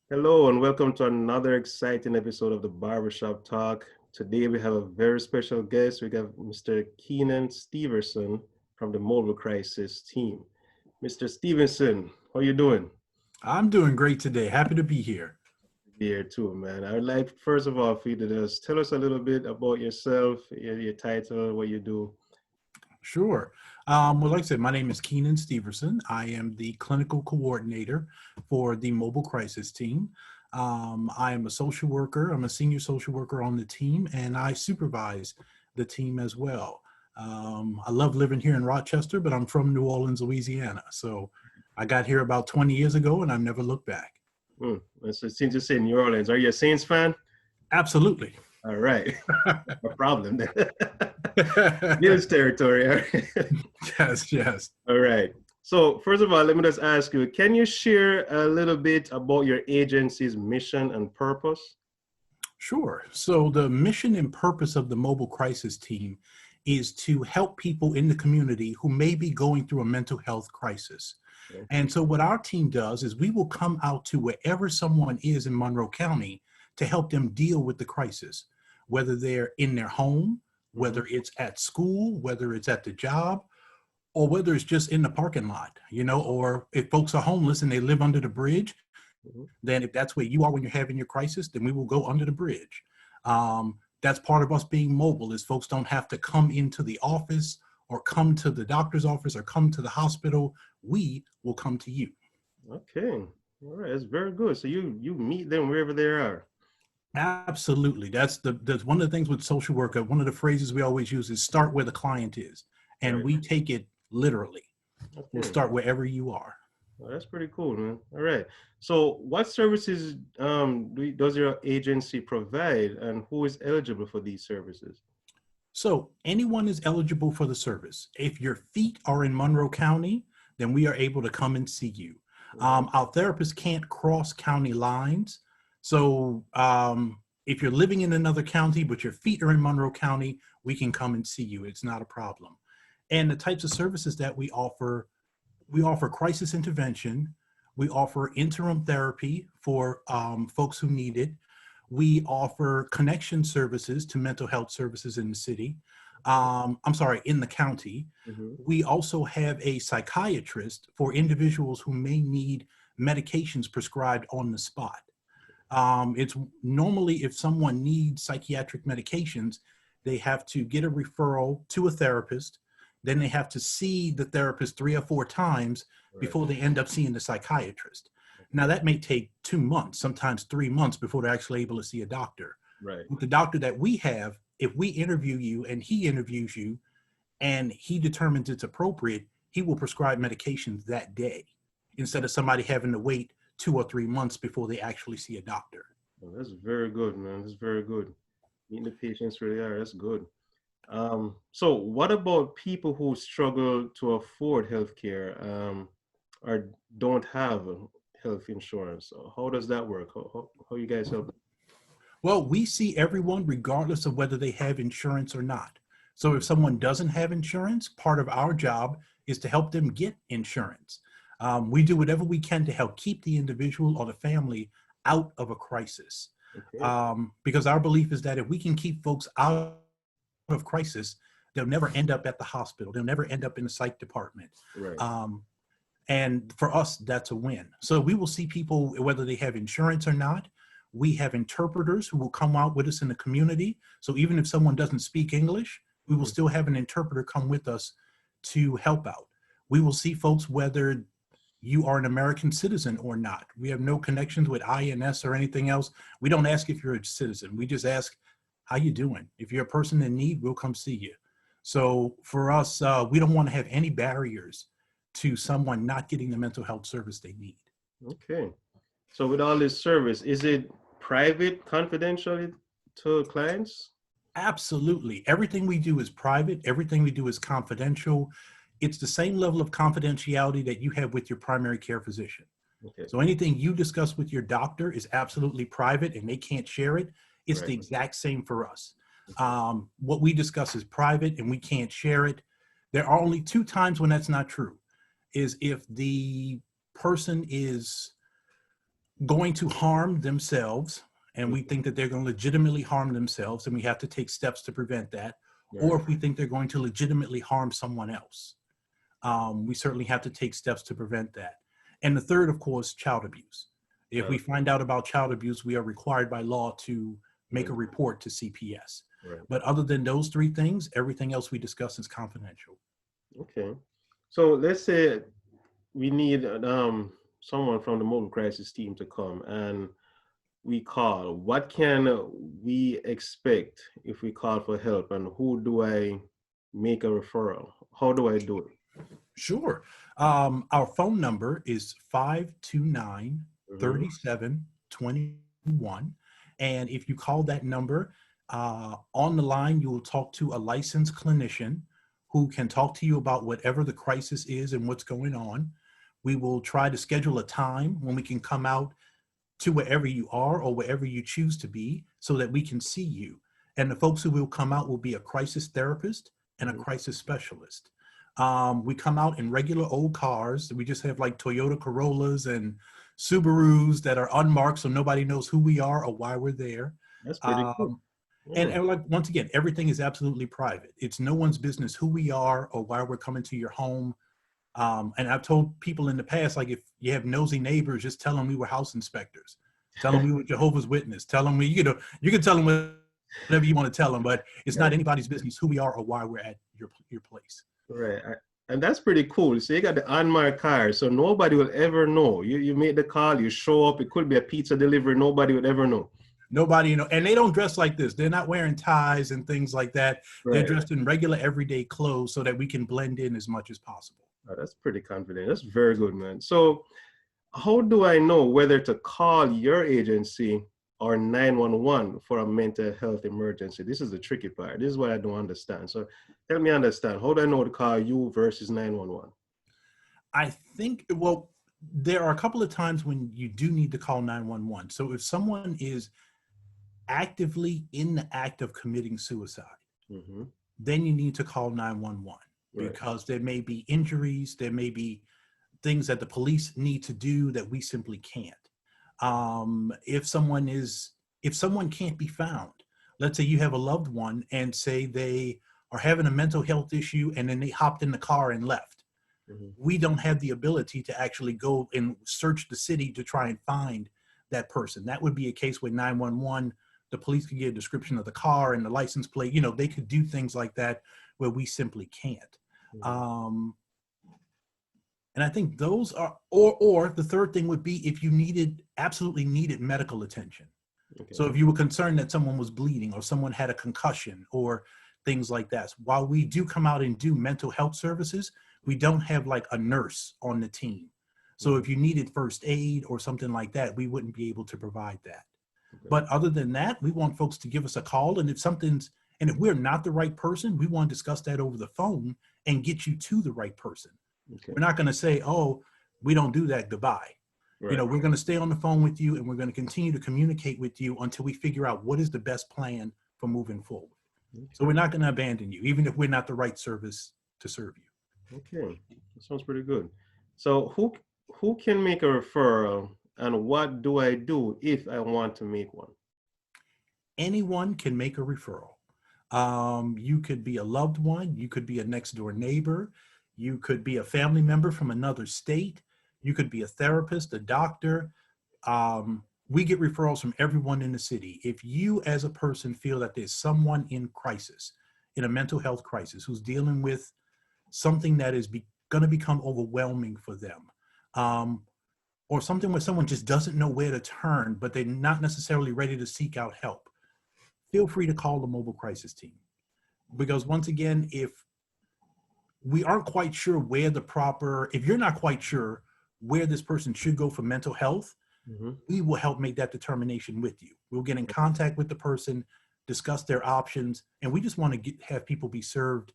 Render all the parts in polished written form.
Hello and welcome to another exciting episode of the Barbershop Talk. Today we have a very special guest. We got Mr. Keenan Steverson from the Mobile Crisis team. Mr. Stevenson, how you doing? I'm doing great today. Happy to be here. Here too, man. I would like, first of all, for you to just tell us a little bit about yourself, your title, what you do. Sure. Well, like I said, my name is Keenan Steverson. I am the clinical coordinator for the mobile crisis team. I am a social worker. I'm a senior social worker on the team, and I supervise the team as well. I love living here in Rochester, but I'm from New Orleans, Louisiana. So I got here about 20 years ago, and I've never looked back. So since you say New Orleans, are you a Saints fan? Absolutely. All right. No problem then. News territory. Yes, yes. All right. So first of all, let me just ask you, can you share a little bit about your agency's mission and purpose? Sure. So the mission and purpose of the mobile crisis team is to help people in the community who may be going through a mental health crisis. Okay. And so what our team does is we will come out to wherever someone is in Monroe County to help them deal with the crisis, whether they're in their home, whether it's at school, whether it's at the job, or whether it's just in the parking lot, or if folks are homeless and they live under the bridge, then if that's where you are when you're having your crisis, then we will go under the bridge. That's part of us being mobile, is folks don't have to come into the office or come to the doctor's office or come to the hospital. We will come to you. Okay. All right. That's very good. So you meet them wherever they are. Absolutely. That's one of the things with social work. One of the phrases we always use is start where the client is. And Right. we take it literally. Okay. We'll start wherever you are. Well, that's pretty cool, man. All right. So what services does your agency provide, and who is eligible for these services? So anyone is eligible for the service. If your feet are in Monroe County, then we are able to come and see you. Our therapists can't cross county lines. So if you're living in another county, but your feet are in Monroe County, we can come and see you. It's not a problem. And the types of services that we offer crisis intervention. We offer interim therapy for folks who need it. We offer connection services to mental health services in the city. In the county. We also have a psychiatrist for individuals who may need medications prescribed on the spot. It's normally, if someone needs psychiatric medications, they have to get a referral to a therapist. Then they have to see the therapist 3 or 4 times before they end up seeing the psychiatrist. Now that may take 2 months, sometimes 3 months before they're actually able to see a doctor. Right. With the doctor that we have, if we interview you and he interviews you and he determines it's appropriate, he will prescribe medications that day instead of somebody having to wait 2 or 3 months before they actually see a doctor. Well, that's very good, man. That's very good. Meeting the patients where they are, that's good. So what about people who struggle to afford healthcare or don't have health insurance? How does that work? How you guys help them? Well, we see everyone regardless of whether they have insurance or not. So if someone doesn't have insurance, part of our job is to help them get insurance. We do whatever we can to help keep the individual or the family out of a crisis. Okay. Because our belief is that if we can keep folks out of crisis, they'll never end up at the hospital. They'll never end up in the psych department. Right. And for us, that's a win. So we will see people, whether they have insurance or not. We have interpreters who will come out with us in the community. So even if someone doesn't speak English, we will still have an interpreter come with us to help out. We will see folks whether you are an American citizen or not. We have no connections with INS or anything else. We don't ask if you're a citizen. We just ask, how you doing? If you're a person in need, we'll come see you. So for us, we don't want to have any barriers to someone not getting the mental health service they need. Okay. So with all this service, is it private, confidential to clients? Absolutely. Everything we do is private. Everything we do is confidential. It's the same level of confidentiality that you have with your primary care physician. Okay. So anything you discuss with your doctor is absolutely private and they can't share it. It's the exact same for us. What we discuss is private and we can't share it. There are only 2 times when that's not true, is if the person is going to harm themselves, and we think that they're going to legitimately harm themselves, and we have to take steps to prevent that, or Right. if we think they're going to legitimately harm someone else, we certainly have to take steps to prevent that. And the third, of course, child abuse. If we find out about child abuse, we are required by law to make a report to CPS. Right. But other than those three things, everything else we discuss is confidential. Okay. So let's say we need someone from the mobile crisis team to come and we call. What can we expect if we call for help, and who do I make a referral? How do I do it? Sure. Our phone number is 529 Mm-hmm. 3721. And if you call that number, on the line, you will talk to a licensed clinician who can talk to you about whatever the crisis is and what's going on. We will try to schedule a time when we can come out to wherever you are or wherever you choose to be so that we can see you. And the folks who will come out will be a crisis therapist and a crisis specialist. We come out in regular old cars. We just have like Toyota Corollas and Subarus that are unmarked, so nobody knows who we are or why we're there. That's pretty cool. And like, once again, everything is absolutely private. It's no one's business who we are or why we're coming to your home. And I've told people in the past, like, if you have nosy neighbors, just tell them we were house inspectors. Tell them we were Jehovah's Witness. Tell them you can tell them whatever you want to tell them, but it's not anybody's business who we are or why we're at your place. Right. And that's pretty cool. So you got the unmarked car, so nobody will ever know. You make the call, you show up. It could be a pizza delivery. Nobody would ever know. Nobody, and they don't dress like this. They're not wearing ties and things like that. Right. They're dressed in regular everyday clothes so that we can blend in as much as possible. Oh, that's pretty confident. That's very good, man. So how do I know whether to call your agency or 911 for a mental health emergency? This is the tricky part. This is what I don't understand. So help me understand. How do I know to call you versus 911? I think, well, there are a couple of times when you do need to call 911. So if someone is actively in the act of committing suicide, then you need to call 911 because there may be injuries, there may be things that the police need to do that we simply can't. If someone can't be found, let's say you have a loved one and say they are having a mental health issue and then they hopped in the car and left. We don't have the ability to actually go and search the city to try and find that person. That would be a case where 911, the police could get a description of the car and the license plate. They could do things like that where we simply can't. And I think those are, or the third thing would be if you absolutely needed medical attention. So if you were concerned that someone was bleeding or someone had a concussion or things like that. While we do come out and do mental health services, we don't have like a nurse on the team. So if you needed first aid or something like that, we wouldn't be able to provide that. But other than that, we want folks to give us a call. And if we're not the right person, we want to discuss that over the phone and get you to the right person. We're not going to say, oh, we don't do that, goodbye. We're going to stay on the phone with you and we're going to continue to communicate with you until we figure out what is the best plan for moving forward. So we're not going to abandon you, even if we're not the right service to serve you. Okay, that sounds pretty good. So who can make a referral, and what do I do if I want to make one? Anyone can make a referral. You could be a loved one, you could be a next door neighbor, you could be a family member from another state, you could be a therapist, a doctor. We get referrals from everyone in the city. If you as a person feel that there's someone in crisis, in a mental health crisis, who's dealing with something that is going to become overwhelming for them, or something where someone just doesn't know where to turn, but they're not necessarily ready to seek out help, feel free to call the mobile crisis team. Because once again, if we aren't quite sure if you're not quite sure where this person should go for mental health, we will help make that determination with you. We'll get in contact with the person, discuss their options, and we just want to have people be served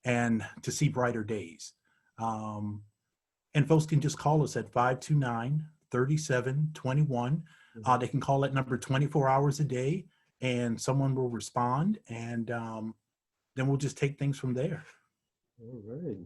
and to see brighter days. And folks can just call us at 529-3721. They can call that number 24 hours a day and someone will respond, and then we'll just take things from there. All right.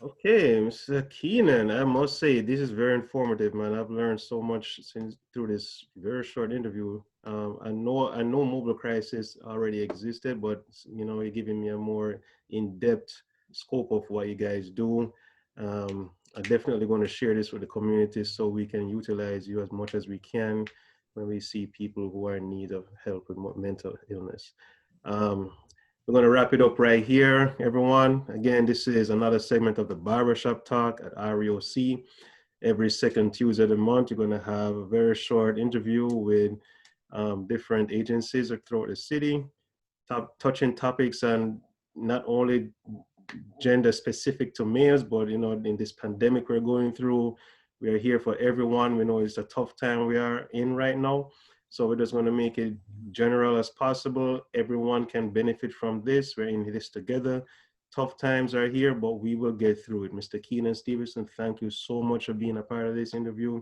Okay, Mr. Keenan, I must say this is very informative, man. I've learned so much since through this very short interview. I know mobile crisis already existed, but you're giving me a more in-depth scope of what you guys do. I'm definitely going to share this with the community so we can utilize you as much as we can when we see people who are in need of help with mental illness. Um, we're going to wrap it up right here, everyone. Again, this is another segment of the Barbershop Talk at REOC. Every second Tuesday of the month, you're going to have a very short interview with different agencies throughout the city, touching topics and not only gender specific to males, but in this pandemic we're going through, we are here for everyone. We know it's a tough time we are in right now. So we're just going to make it general as possible. Everyone can benefit from this. We're in this together. Tough times are here, but we will get through it. Mr. Keenan, Steverson, thank you so much for being a part of this interview.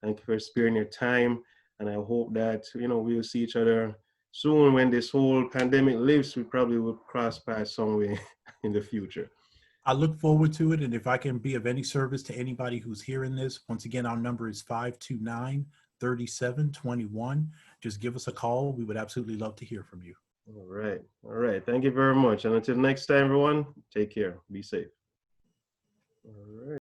Thank you for sparing your time. And I hope that, we'll see each other soon when this whole pandemic lifts. We probably will cross paths somewhere in the future. I look forward to it. And if I can be of any service to anybody who's hearing this, once again, our number is 529-3721. Just give us a call. We would absolutely love to hear from you. All right. All right. Thank you very much. And until next time, everyone, take care. Be safe. All right.